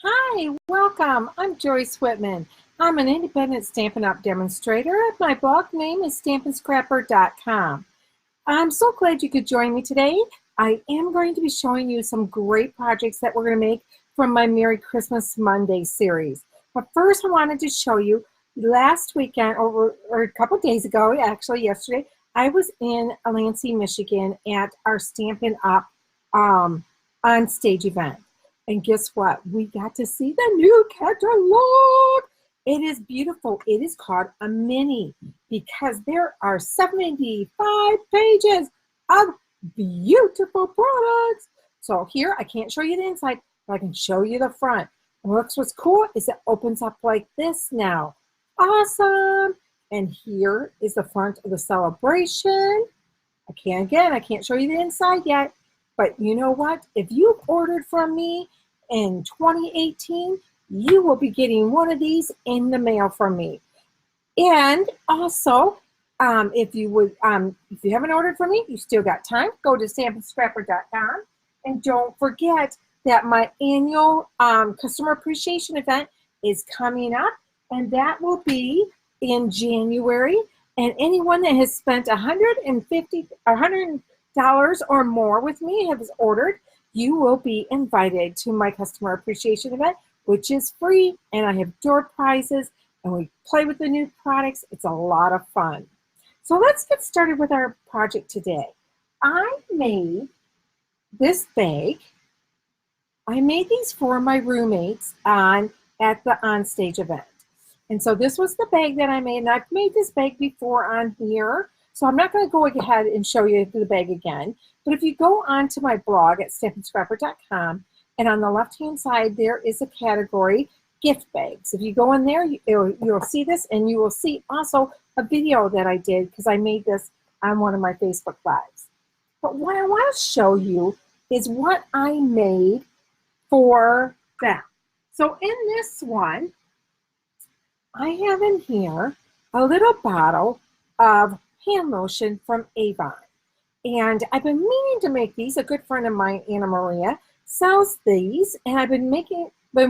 Hi, welcome. I'm Joyce Whitman. I'm an independent Stampin' Up! Demonstrator. My blog name is stampandscrapper.com. I'm so glad you could join me today. I am going to be showing you some great projects that we're going to make from my Merry Christmas Monday series. But first I wanted to show you last weekend, or a couple days ago, actually yesterday, I was in Lansing, Michigan at our Stampin' Up! On stage event. And guess what? We got to see the new catalog. It is beautiful. It is called a mini because there are 75 pages of beautiful products. So here, I can't show you the inside, but I can show you the front. And what's cool is it opens up like this now. Awesome. And here is the front of the celebration. I can't show you the inside yet. But you know what? If you've ordered from me in 2018, you will be getting one of these in the mail from me. And also, if you haven't ordered from me, you still got time. Go to stampandscrapper.com, and don't forget that my annual customer appreciation event is coming up, and that will be in January. And anyone that has spent $100 or more with me has ordered, you will be invited to my customer appreciation event, which is free, and I have door prizes, and we play with the new products. It's a lot of fun. So let's get started with our project today. I made this bag. I made these for my roommates at the onstage event. And so this was the bag that I made, and I've made this bag before on here. So I'm not going to go ahead and show you the bag again, but if you go onto my blog at stampandscrapper.com, and on the left-hand side, there is a category, gift bags. If you go in there, you'll see this, and you will see also a video that I did because I made this on one of my Facebook Lives. But what I want to show you is what I made for them. So in this one, I have in here a little bottle of hand lotion from Avon. And I've been meaning to make these. A good friend of mine, Anna Maria, sells these, and I've been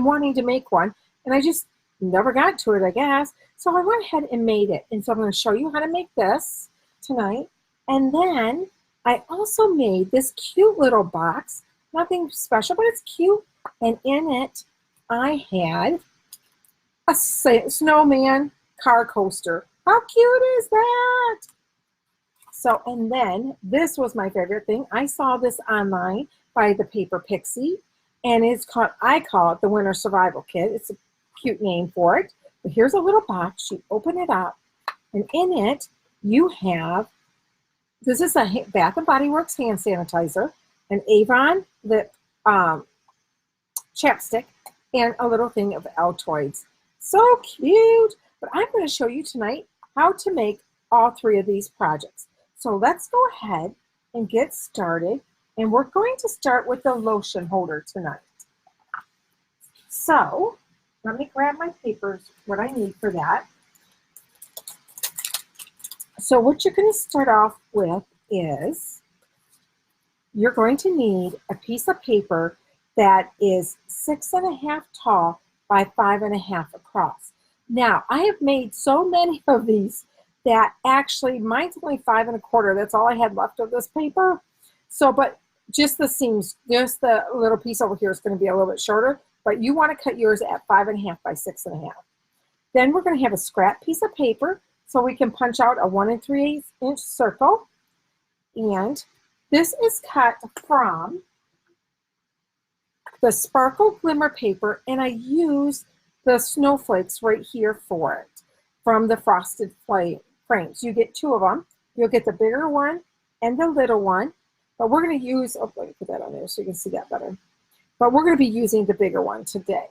wanting to make one, and I just never got to it, I guess. So I went ahead and made it. And so I'm going to show you how to make this tonight. And then I also made this cute little box. Nothing special, but it's cute. And in it, I had a snowman car coaster. How cute is that? So, and then this was my favorite thing. I saw this online by the Paper Pixie, and it's called, I call it the Winter Survival Kit. It's a cute name for it. But here's a little box. You open it up, and in it you have, this is a Bath & Body Works hand sanitizer, an Avon lip chapstick, and a little thing of Altoids. So cute. But I'm going to show you tonight how to make all three of these projects. So let's go ahead and get started. And we're going to start with the lotion holder tonight. So let me grab my papers, what I need for that. So what you're going to start off with is you're going to need a piece of paper that is 6.5 tall by 5.5 across. Now, I have made so many of these that actually mine's only 5 1/4. That's all I had left of this paper. So, but just the seams, just the little piece over here is going to be a little bit shorter, but you want to cut yours at 5.5 by 6.5. Then we're going to have a scrap piece of paper so we can punch out a 1 3/8 inch circle. And this is cut from the Sparkle Glimmer paper, and I use the snowflakes right here for it from the Frosted Frames. You get 2 of them. You'll get the bigger one and the little one, but we're going to use, oh, let me put that on there so you can see that better. But we're going to be using the bigger one today.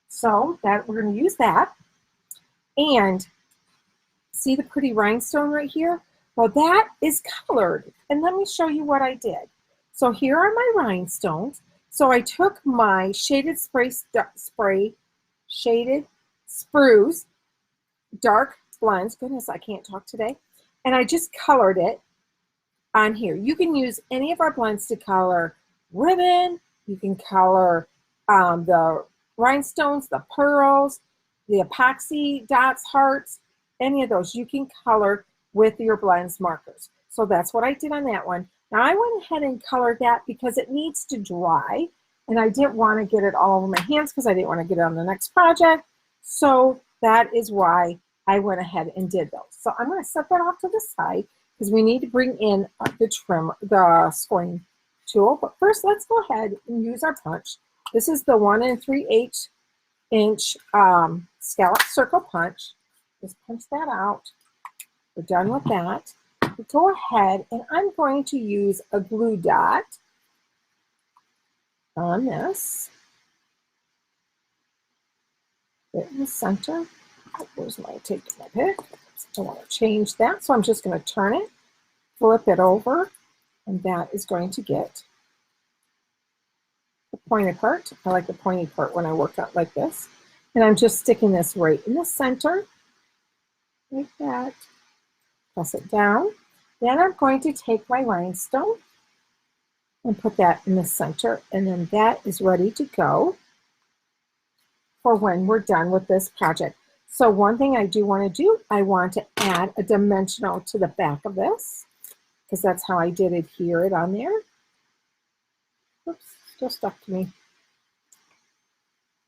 So that we're going to use that. And see the pretty rhinestone right here? Well, that is colored. And let me show you what I did. So here are my rhinestones. So I took my Shaded Sprues dark blends. Goodness, I can't talk today. And I just colored it on here. You can use any of our blends to color ribbon. You can color the rhinestones, the pearls, the epoxy dots, hearts, any of those, you can color with your blends markers. So that's what I did on that one. Now I went ahead and colored that because it needs to dry, and I didn't want to get it all over my hands because I didn't want to get it on the next project. So that is why I went ahead and did those. So I'm going to set that off to the side because we need to bring in the scoring tool. But first, let's go ahead and use our punch. This is the 1 3/8 inch scallop circle punch. Just punch that out. We're done with that. We go ahead and I'm going to use a glue dot on this. Get in the center. Where's my pick? I want to change that, so I'm just going to turn it, flip it over, and that is going to get the pointed part. I like the pointed part when I work out like this. And I'm just sticking this right in the center, like that. Press it down. Then I'm going to take my rhinestone and put that in the center, and then that is ready to go for when we're done with this project. So one thing I do want to do, I want to add a dimensional to the back of this, because that's how I did adhere it on there. Oops, still stuck to me.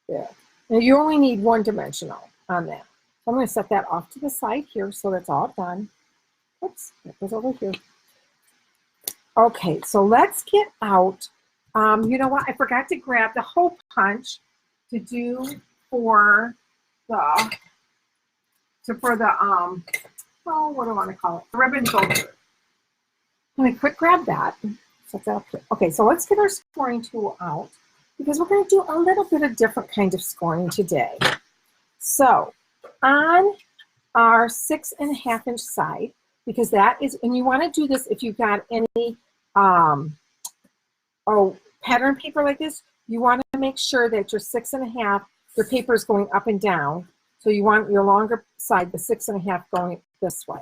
There. Now you only need one dimensional on that. So I'm going to set that off to the side here so that's all done. Oops, that goes over here. Okay, so let's get out. You know what? I forgot to grab the hole punch to do for the oh, what do I want to call it? The ribbon holder. Let me quick grab that. Set that up here. Okay, so let's get our scoring tool out because we're going to do a little bit of different kind of scoring today. So on our 6.5 inch side, because that is, and you want to do this if you've got any pattern paper like this, you want to make sure that your 6.5, your paper is going up and down. So you want your longer side, the 6.5, going this way.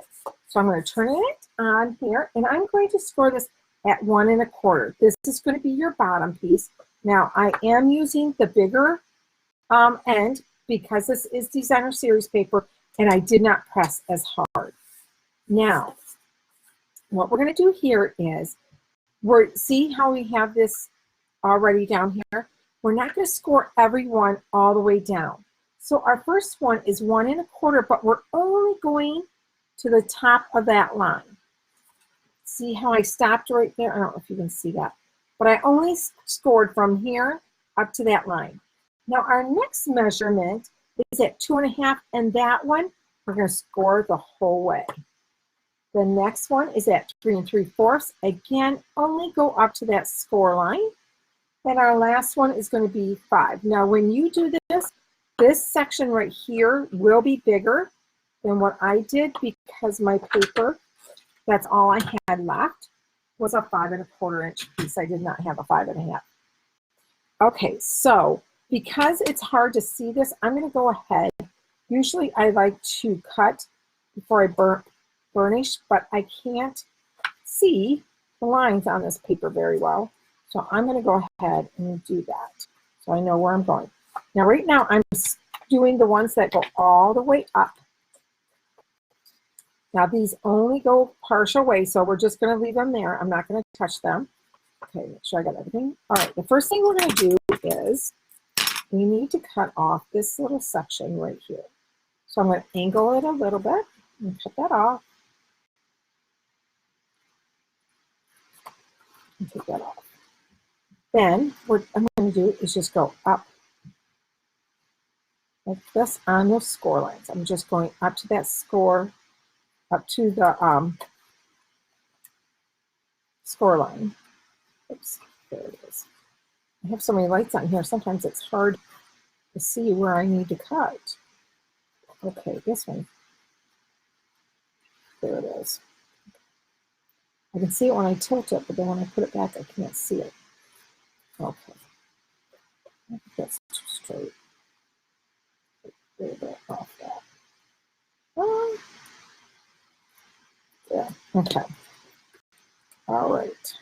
So I'm going to turn it on here, and I'm going to score this at 1 1/4. This is going to be your bottom piece. Now I am using the bigger end because this is designer series paper, and I did not press as hard. Now, what we're going to do here is, see how we have this already down here? We're not going to score every one all the way down. So our first one is 1 1/4, but we're only going to the top of that line. See how I stopped right there? I don't know if you can see that, but I only scored from here up to that line. Now our next measurement is at 2.5, and that one we're going to score the whole way. The next one is at 3 3/4. Again, only go up to that score line. And our last one is going to be 5. Now, when you do this section right here will be bigger than what I did because my paper, that's all I had left, was a 5 1/4 inch piece. I did not have a 5 1/2. Okay, so because it's hard to see this, I'm going to go ahead. Usually I like to cut before I burnish, but I can't see the lines on this paper very well. So I'm going to go ahead and do that so I know where I'm going. Now, right now, I'm doing the ones that go all the way up. Now, these only go partial way, so we're just going to leave them there. I'm not going to touch them. Okay, make sure I got everything. All right, the first thing we're going to do is we need to cut off this little section right here. So I'm going to angle it a little bit and cut that off. And take that off. Then what I'm going to do is just go up like this on those score lines. I'm just going up to that score, up to the score line. Oops, there it is. I have so many lights on here, sometimes it's hard to see where I need to cut. Okay, this one. There it is. I can see it when I tilt it, but then when I put it back, I can't see it. Okay. I think that's too straight. A little bit off that. Yeah, okay. All right.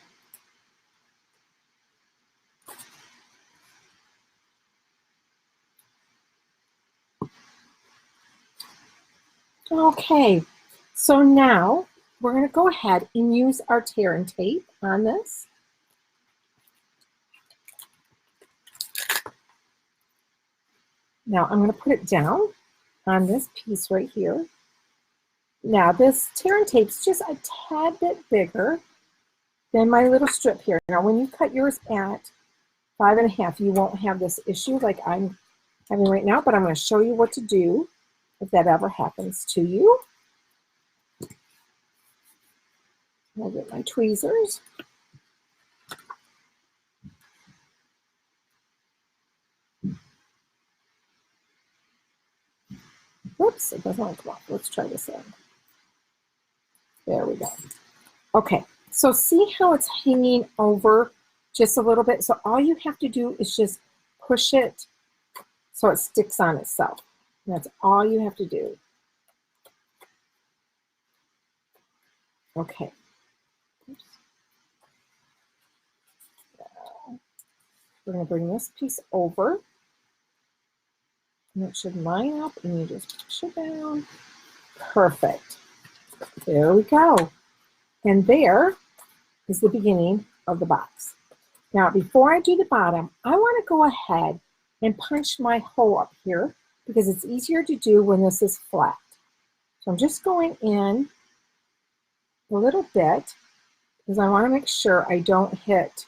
Okay, so now we're going to go ahead and use our tear and tape on this. Now I'm going to put it down on this piece right here. Now this tear and tape is just a tad bit bigger than my little strip here. Now when you cut yours at 5.5, you won't have this issue like I'm having right now, but I'm going to show you what to do if that ever happens to you. I'll get my tweezers. Whoops, it doesn't want to come off. Let's try this in. There we go. Okay, so see how it's hanging over just a little bit? So all you have to do is just push it so it sticks on itself. And that's all you have to do. Okay. Oops. We're going to bring this piece over. And it should line up, and you just push it down. Perfect. There we go. And there is the beginning of the box. Now, before I do the bottom, I want to go ahead and punch my hole up here because it's easier to do when this is flat. So I'm just going in a little bit because I want to make sure I don't hit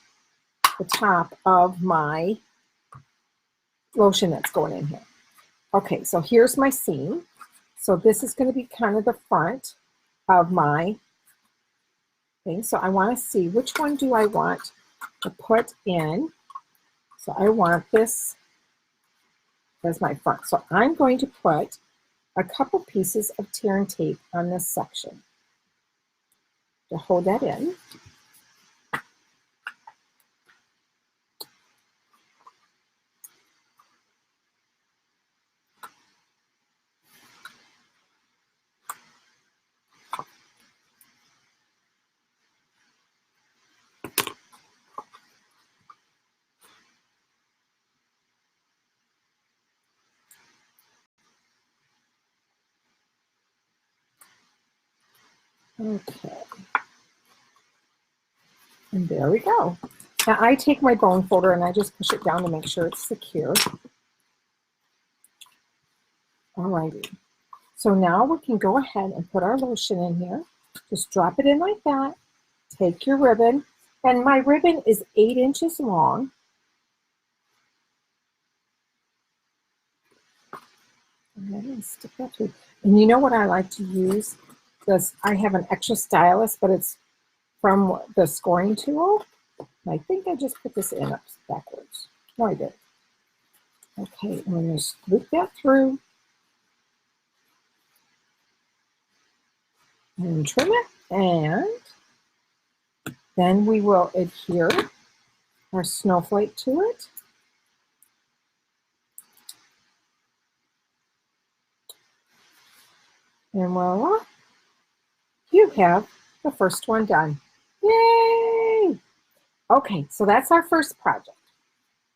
the top of my lotion that's going in here. Okay, so here's my seam. So this is going to be kind of the front of my thing. So I want to see which one do I want to put in. So I want this as my front. So I'm going to put a couple pieces of tear and tape on this section to hold that in. Okay. And there we go. Now I take my bone folder and I just push it down to make sure it's secure. Alrighty. So now we can go ahead and put our lotion in here. Just drop it in like that. Take your ribbon. And my ribbon is 8 inches long. And I'm going to stick that through. And you know what I like to use? This, I have an extra stylus, but it's from the scoring tool. I think I just put this in up backwards. No, I did. Okay, I'm going to loop that through. And trim it. And then we will adhere our snowflake to it. And voila, you have the first one done. Yay! Okay, so that's our first project.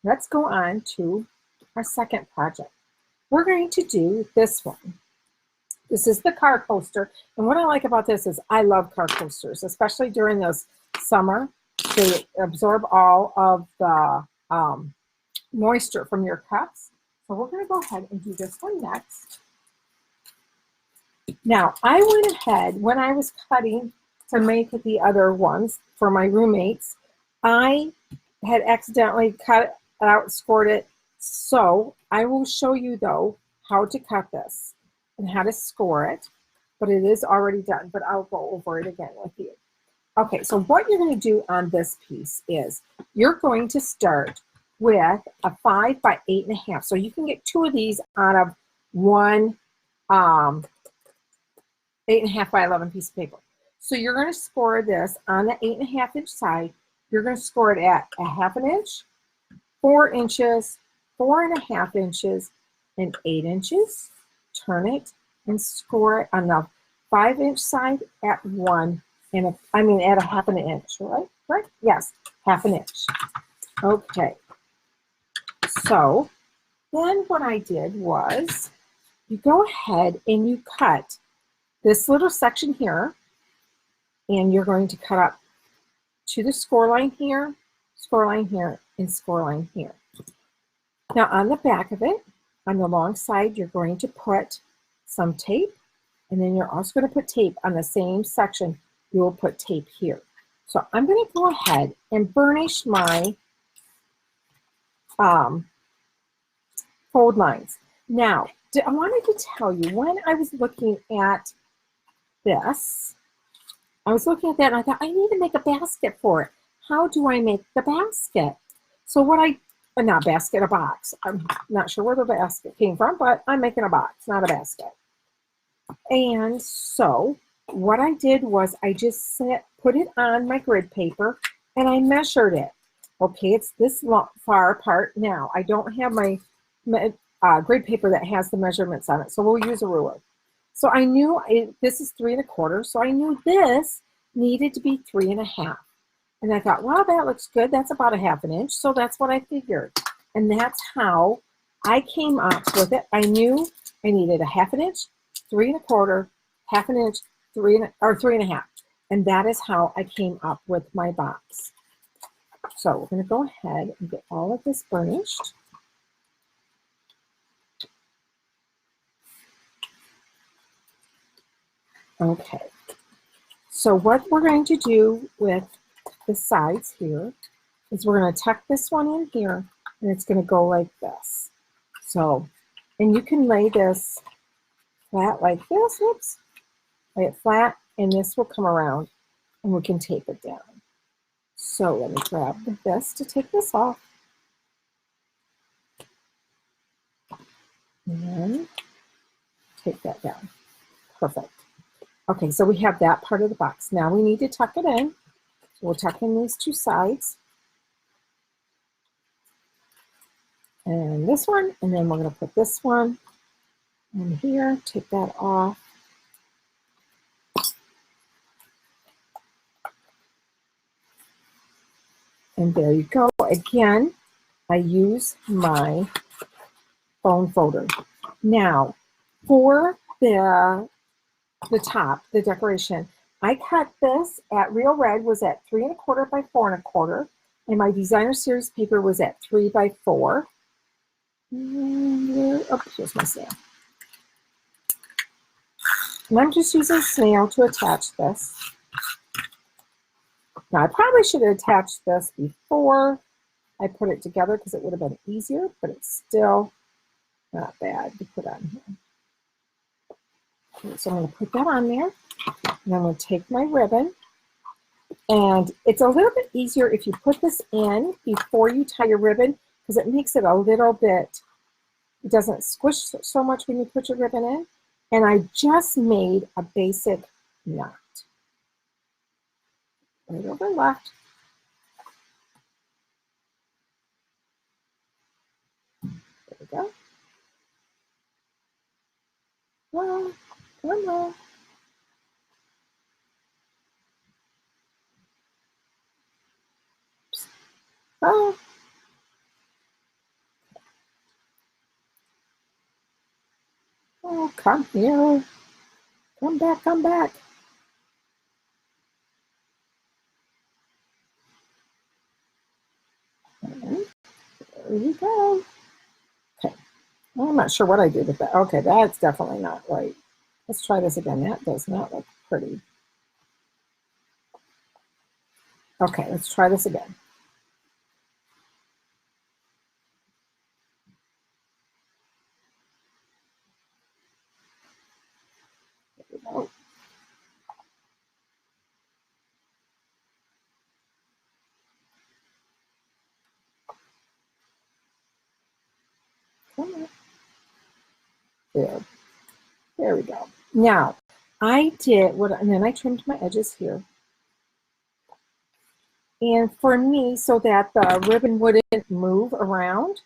Let's go on to our second project. We're going to do this one. This is the car coaster. And what I like about this is I love car coasters, especially during the summer. They absorb all of the moisture from your cups. So we're going to go ahead and do this one next. Now, I went ahead when I was cutting to make the other ones for my roommates. I had accidentally cut it out, scored it. So I will show you, though, how to cut this and how to score it. But it is already done, but I'll go over it again with you. Okay, so what you're going to do on this piece is you're going to start with a 5 by 8.5. So you can get 2 of these out of one 8.5 by 11 piece of paper. So you're going to score this on the 8.5 inch side. You're going to score it at 1/2 inch, 4 inches, 4.5 inches, and 8 inches. Turn it and score it on the 5 inch side at 1 and at 1/2 inch, right? Right? Yes, 1/2 inch. Okay. So then what I did was you go ahead and you cut this little section here, and you're going to cut up to the score line here, and score line here. Now on the back of it, on the long side, you're going to put some tape, and then you're also going to put tape on the same section. You will put tape here. So I'm going to go ahead and burnish my fold lines. Now, I wanted to tell you, when I was looking at this, I was looking at that and I thought, I need to make a basket for it. How do I make the basket? So what not basket, a box. I'm not sure where the basket came from, but I'm making a box, not a basket. And so what I did was I just put it on my grid paper and I measured it. Okay, it's this far apart now. I don't have my grid paper that has the measurements on it, so we'll use a ruler. So I knew this is 3 1/4, so I knew this needed to be 3 1/2. And I thought, well, that looks good. That's about a 1/2 inch, so that's what I figured. And that's how I came up with it. I knew I needed a 1/2 inch, 3 1/4, 1/2 inch, 3 1/2. And that is how I came up with my box. So we're going to go ahead and get all of this burnished. Okay, so what we're going to do with the sides here is we're going to tuck this one in here, and it's going to go like this. So, and you can lay this flat like this, whoops, lay it flat, and this will come around, and we can tape it down. So let me grab this to take this off. And take that down. Perfect. Okay, so we have that part of the box. Now we need to tuck it in. So we'll tuck in these two sides. And this one, and then we're going to put this one in here, take that off. And there you go. Again, I use my foam folder. Now, for the top, the decoration, I cut this at Real Red was at 3 1/4 by 4 1/4, and my Designer Series paper was at 3 by 4. Oh, here's my snail. And I'm just using snail to attach this. Now, I probably should have attached this before I put it together because it would have been easier, but it's still not bad to put on here. Okay, so I'm going to put that on there, and I'm going to take my ribbon, and it's a little bit easier if you put this in before you tie your ribbon because it makes it a little bit, it doesn't squish so much when you put your ribbon in. And I just made a basic knot. Right over left. There we go. Well, come on. Oh. Oh, come here. Come back, come back. And there you go. Okay. Well, I'm not sure what I did with that. Okay, that's definitely not right. Let's try this again. That does not look pretty. Okay, let's try this again. There we go. Come on. There we go. Now, I did what, and then I trimmed my edges here. And for me, so that the ribbon wouldn't move around,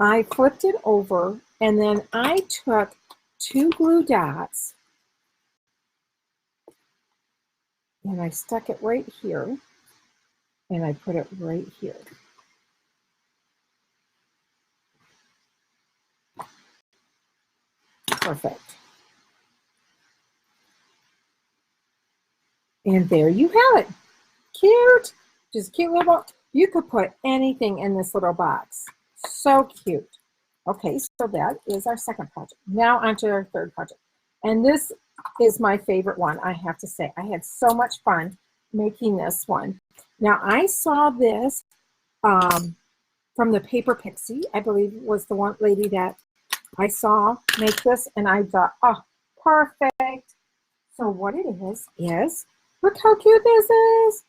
I flipped it over, and then I took 2 glue dots, and I stuck it right here, and I put it right here. Perfect. And there you have it. Cute. Just cute little, you could put anything in this little box. So cute. Okay, so that is our second project. Now onto our third project. And this is my favorite one, I have to say. I had so much fun making this one. Now I saw this from the Paper Pixie, I believe was the one lady that I saw make this, and I thought, oh, perfect. So what it is, look how cute this is.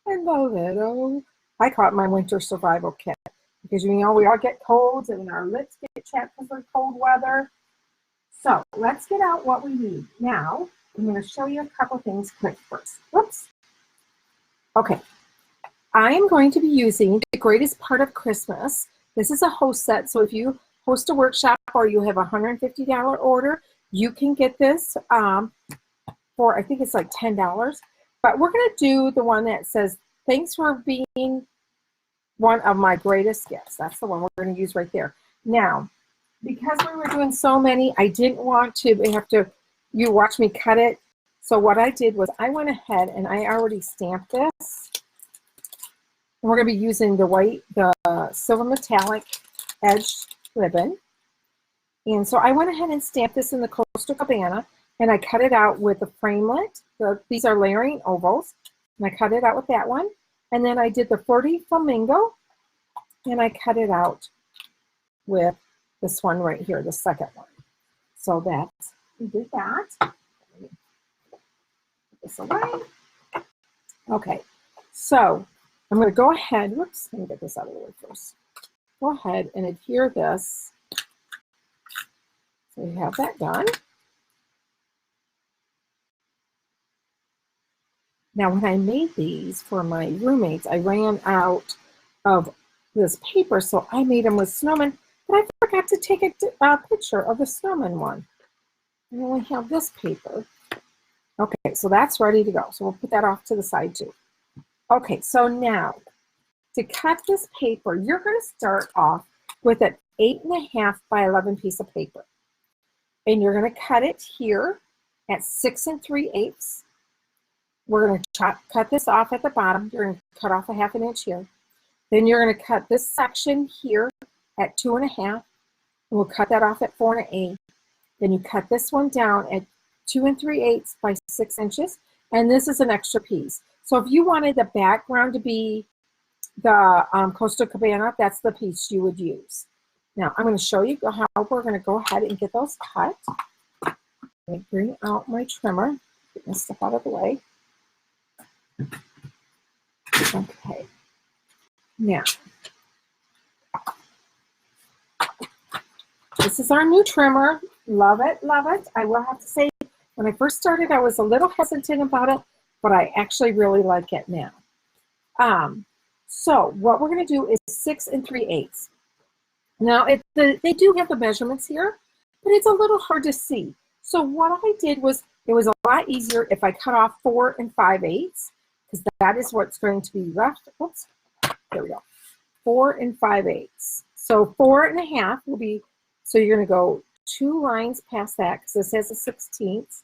Hello, little. I call it my winter survival kit because you know we all get colds and our lips get chapped because of cold weather. So let's get out what we need. Now, I'm going to show you a couple things quick first. Whoops. Okay. I am going to be using The Greatest Part of Christmas. This is a host set, so if you host a workshop or you have a $150 order, you can get this for, I think it's like $10. But we're going to do the one that says, thanks for being one of my greatest gifts. That's the one we're going to use right there. Now, because we were doing so many, I didn't want to have to, you watch me cut it. So what I did was I went ahead and I already stamped this. And we're going to be using the silver metallic edged ribbon. And so I went ahead and stamped this in the Coastal Cabana, and I cut it out with a framelit. These are layering ovals, and I cut it out with that one. And then I did the Flirty Flamingo, and I cut it out with this one right here, the second one. So that's, we did that. Let me put this away. Okay, so I'm going to go ahead, whoops, let me get this out of the way first. Go ahead and adhere this. So we have that done. Now, when I made these for my roommates, I ran out of this paper, so I made them with snowmen, but I forgot to take a picture of the snowman one. I only have this paper. Okay, so that's ready to go. So we'll put that off to the side too. Okay, so now to cut this paper, you're going to start off with an 8.5 by 11 piece of paper. And you're going to cut it here at 6 3/8. We're going to cut this off at the bottom. You're going to cut off a 1/2 inch here. Then you're going to cut this section here at 2.5. And we'll cut that off at 4 1/8. Then you cut this one down at 2 3/8 by 6 inches. And this is an extra piece. So if you wanted the background to be the Coastal Cabana, that's the piece you would use. Now I'm going to show you how we're going to go ahead and get those cut. Let me bring out my trimmer. Get this stuff out of the way. Okay. Now, this is our new trimmer. Love it, love it. I will have to say, when I first started, I was a little hesitant about it, but I actually really like it now. So what we're going to do is 6 3/8. Now, they do have the measurements here, but it's a little hard to see. So what I did was, it was a lot easier if I cut off 4 5/8, because that is what's going to be left. Oops, there we go. 4 5/8. So 4 1/2 will be, so you're going to go 2 lines past that, because this has a 16th.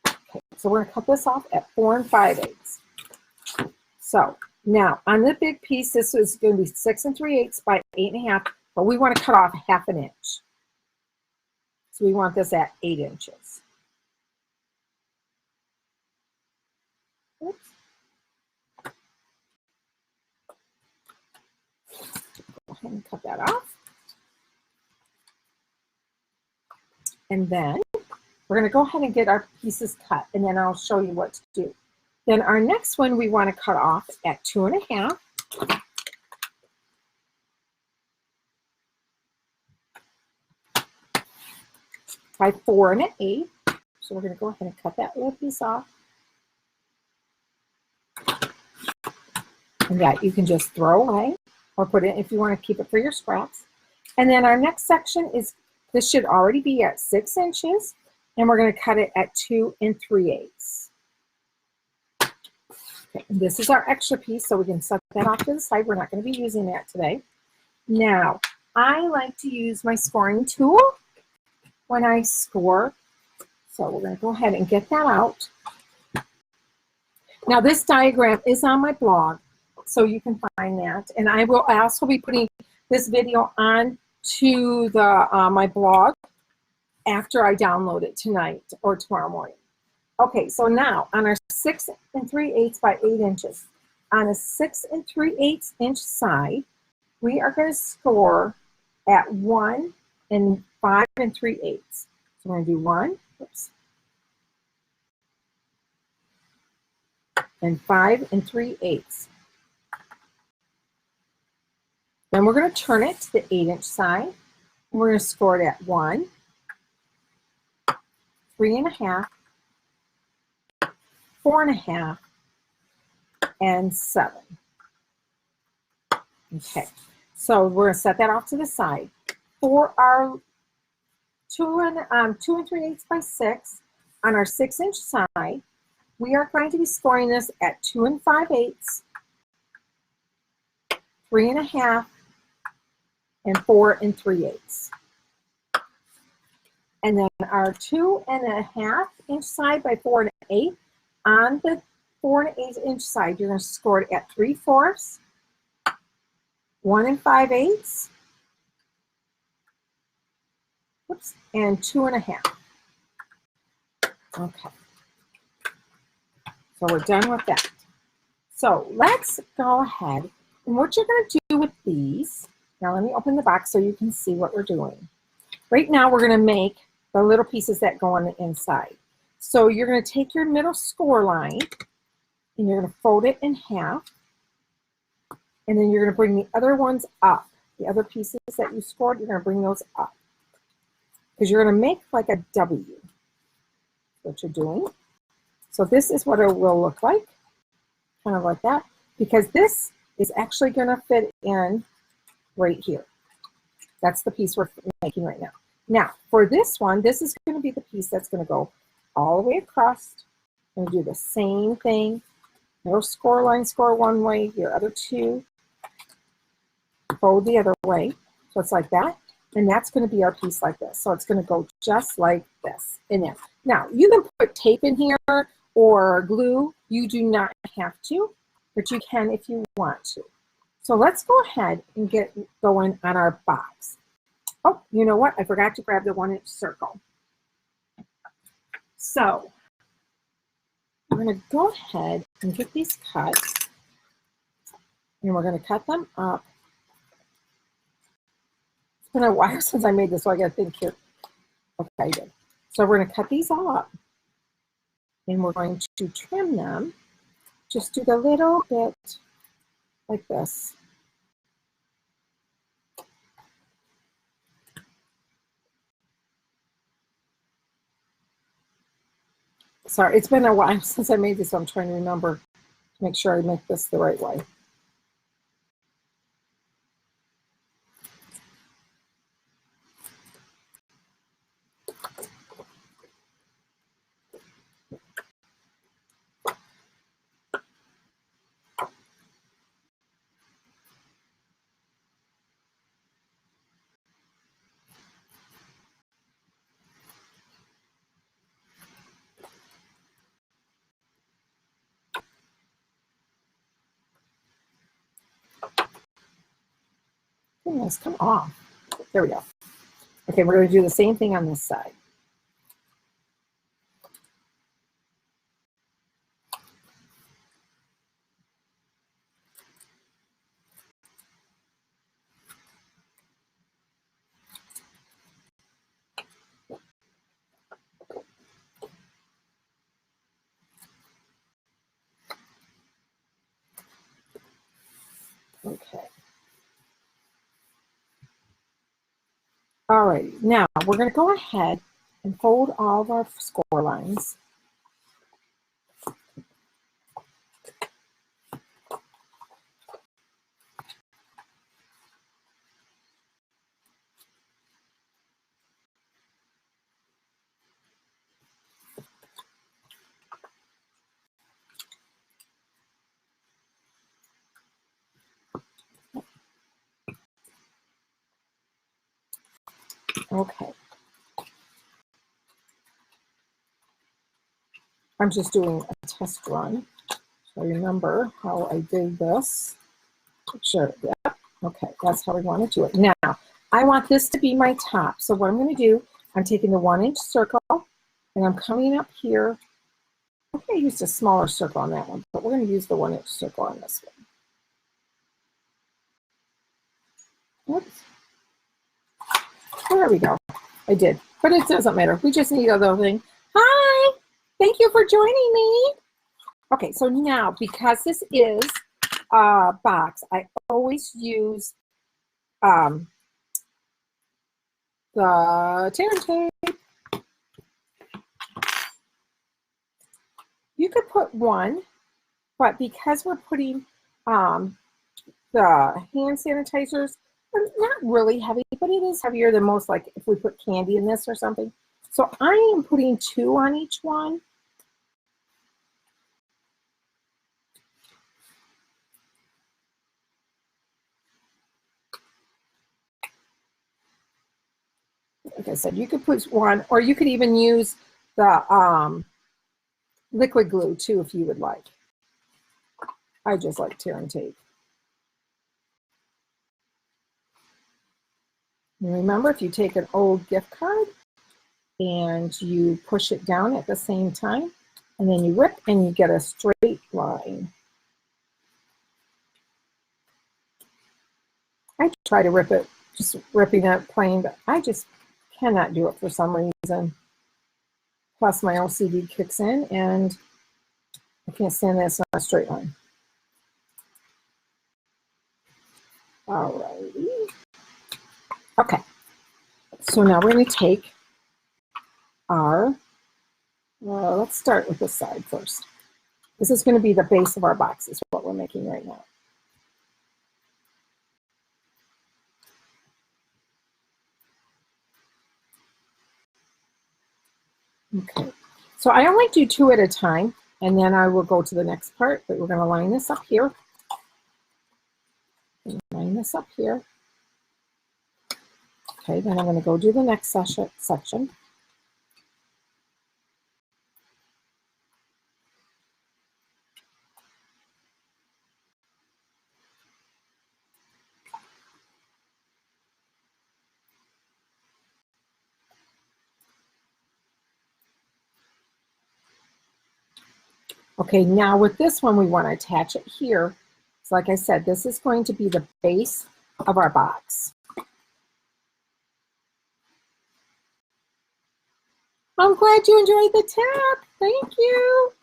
Okay, so we're going to cut this off at 4 5/8. So now on the big piece, this is going to be 6 3/8 by 8.5, but we want to cut off 1/2 inch. So we want this at 8 inches. Oops. Go ahead and cut that off. And then we're going to go ahead and get our pieces cut, and then I'll show you what to do. Then our next one we want to cut off at 2 1/2. By 4 1/8. So we're going to go ahead and cut that little piece off. And that you can just throw away or put it if you want to keep it for your scraps. And then our next section is, this should already be at 6 inches, and we're going to cut it at 2 3/8. Okay, and this is our extra piece, so we can set that off to the side. We're not going to be using that today. Now, I like to use my scoring tool when I score. So we're going to go ahead and get that out. Now this diagram is on my blog, so you can find that. And I will also be putting this video on to the my blog after I download it tonight or tomorrow morning. Okay, so now on our 6 3/8 by 8 inches, on a 6 3/8 inch side, we are going to score at 1 and 5 3/8. So we're going to do 1, oops, and 5 3/8. Then we're going to turn it to the 8 inch side. And we're going to score it at 1, 3 1/2, 4 1/2, and 7. Okay, so we're going to set that off to the side. For our 2 3/8 by 6 on our 6 inch side, we are going to be scoring this at 2 5/8, 3 1/2, and 4 3/8. And then our 2 1/2 inch side by 4 1/8, on the 4 1/8 inch side, you're going to score it at 3/4, 1 5/8, oops, and 2 1/2. Okay. So we're done with that. So let's go ahead, and what you're going to do with these, now let me open the box so you can see what we're doing. Right now we're going to make the little pieces that go on the inside. So you're going to take your middle score line and you're going to fold it in half, and then you're going to bring the other ones up. The other pieces that you scored, you're going to bring those up because you're going to make like a W. What you're doing. So this is what it will look like, kind of like that, because this is actually going to fit in right here. That's the piece we're making right now. Now, for this one, this is going to be the piece that's going to go all the way across. You're going to do the same thing. Middle score line, score one way, your other two, fold the other way. So it's like that. And that's going to be our piece like this. So it's going to go just like this in there. Now, you can put tape in here or glue. You do not have to, but you can if you want to. So let's go ahead and get going on our box. Oh, you know what? I forgot to grab the 1 inch circle. So we're going to go ahead and get these cut. And we're going to cut them up. It's been a while since I made this, so I got to think here. Okay, good. So we're going to cut these all up. And we're going to trim them. Just do the little bit like this. Sorry, it's been a while since I made this, so I'm trying to remember to make sure I make this the right way. Goodness, come off. There we go. Okay, we're going to do the same thing on this side. Okay. All right, now we're going to go ahead and fold all of our score lines. Okay. I'm just doing a test run. So remember how I did this. Sure, yeah. Okay, that's how we want to do it. Now, I want this to be my top. So what I'm going to do, I'm taking the 1-inch circle and I'm coming up here. I think I used a smaller circle on that one, but we're going to use the 1-inch circle on this one. Oops. There we go. I did, but it doesn't matter. We just need a little thing. Hi, thank you for joining me. Okay, so now because this is a box, I always use the tear and tape. You could put one, but because we're putting the hand sanitizers, they're not really heavy, but it is heavier than most, like if we put candy in this or something. So I am putting 2 on each one. Like I said, you could put 1, or you could even use the liquid glue too if you would like. I just like tear and tape. And remember, if you take an old gift card and you push it down at the same time, and then you rip and you get a straight line. I try to rip it, just ripping it plain, but I just cannot do it for some reason. Plus my OCD kicks in and I can't stand that it's not a straight line. Alrighty. Okay, so now we're going to take our, let's start with this side first. This is going to be the base of our box, is what we're making right now. Okay, so I only do 2 at a time, and then I will go to the next part, but we're going to line this up here. Line this up here. Okay, then I'm going to go do the next section. Okay, now with this one, we want to attach it here. So like I said, this is going to be the base of our box. I'm glad you enjoyed the tap. Thank you.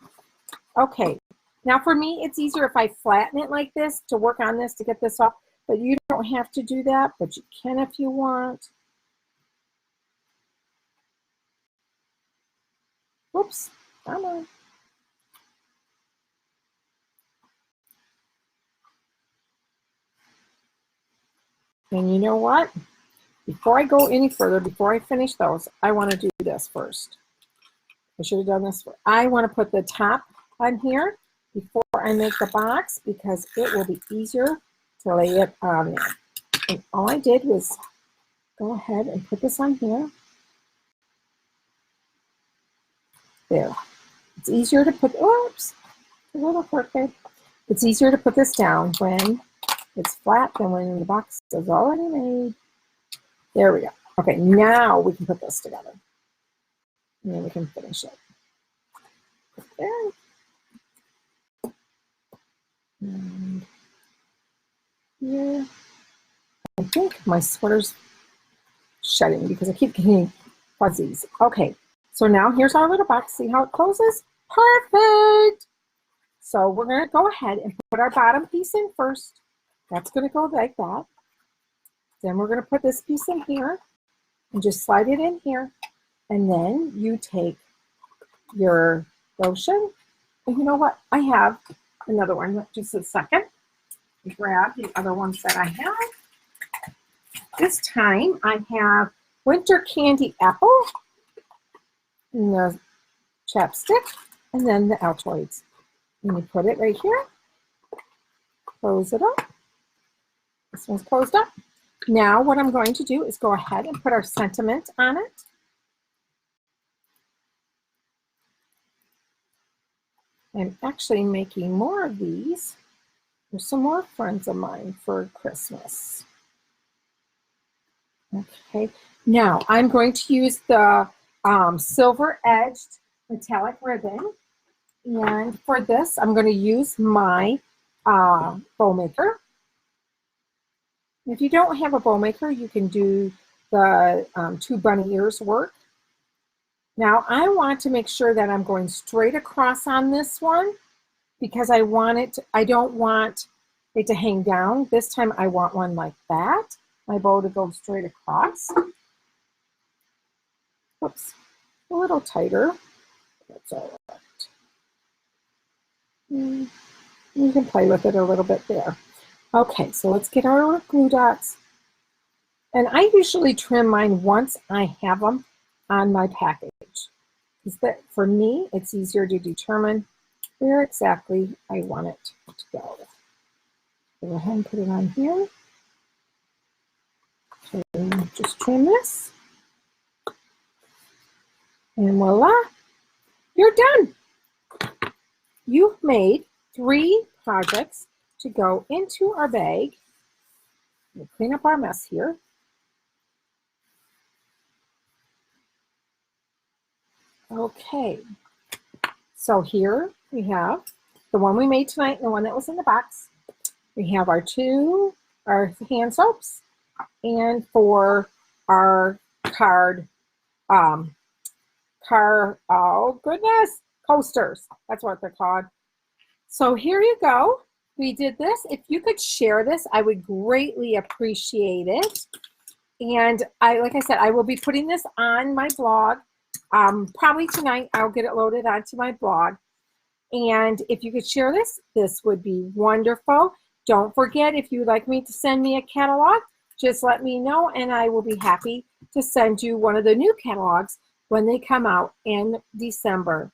Okay, now for me, it's easier if I flatten it like this to work on this to get this off, but you don't have to do that, but you can if you want. Whoops, come on. And you know what? Before I go any further, before I finish those, I want to do this first. I should have done this first. I want to put the top on here before I make the box because it will be easier to lay it on there. And all I did was go ahead and put this on here. There. It's easier to put, oops, a little crooked. It's easier to put this down when it's flat than when the box is already made. There we go. Okay, now we can put this together. And then we can finish it. There. And here. I think my sweater's shedding because I keep getting fuzzies. Okay, so now here's our little box. See how it closes? Perfect. So we're going to go ahead and put our bottom piece in first. That's going to go like that. Then we're going to put this piece in here and just slide it in here. And then you take your lotion. And you know what? I have another one. Just a second. Grab the other ones that I have. This time I have Winter Candy Apple and the chapstick and then the Altoids. And you put it right here. Close it up. This one's closed up. Now what I'm going to do is go ahead and put our sentiment on it. I'm actually making more of these for some more friends of mine for Christmas. Okay, now I'm going to use the silver edged metallic ribbon. And for this, I'm going to use my bow maker. If you don't have a bow maker, you can do the 2 bunny ears work. Now I want to make sure that I'm going straight across on this one because I don't want it to hang down. This time I want one like that. My bow to go straight across. Whoops, a little tighter. That's all right. You can play with it a little bit there. Okay, so let's get our glue dots. And I usually trim mine once I have them on my package. Because for me, it's easier to determine where exactly I want it to go. Go ahead and put it on here. Okay, just trim this. And voila, you're done. You've made 3 projects to go into our bag. We'll clean up our mess here. Okay, so here we have the one we made tonight and the one that was in the box. We have our hand soaps, and for our oh goodness, coasters. That's what they're called. So here you go. We did this. If you could share this, I would greatly appreciate it. And like I said, I will be putting this on my blog. Probably tonight I'll get it loaded onto my blog. And if you could share this, this would be wonderful. Don't forget, if you'd like me to send me a catalog, just let me know and I will be happy to send you one of the new catalogs when they come out in December.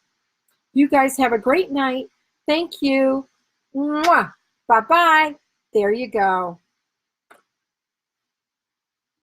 You guys have a great night. Thank you. Mwah. Bye-bye. There you go.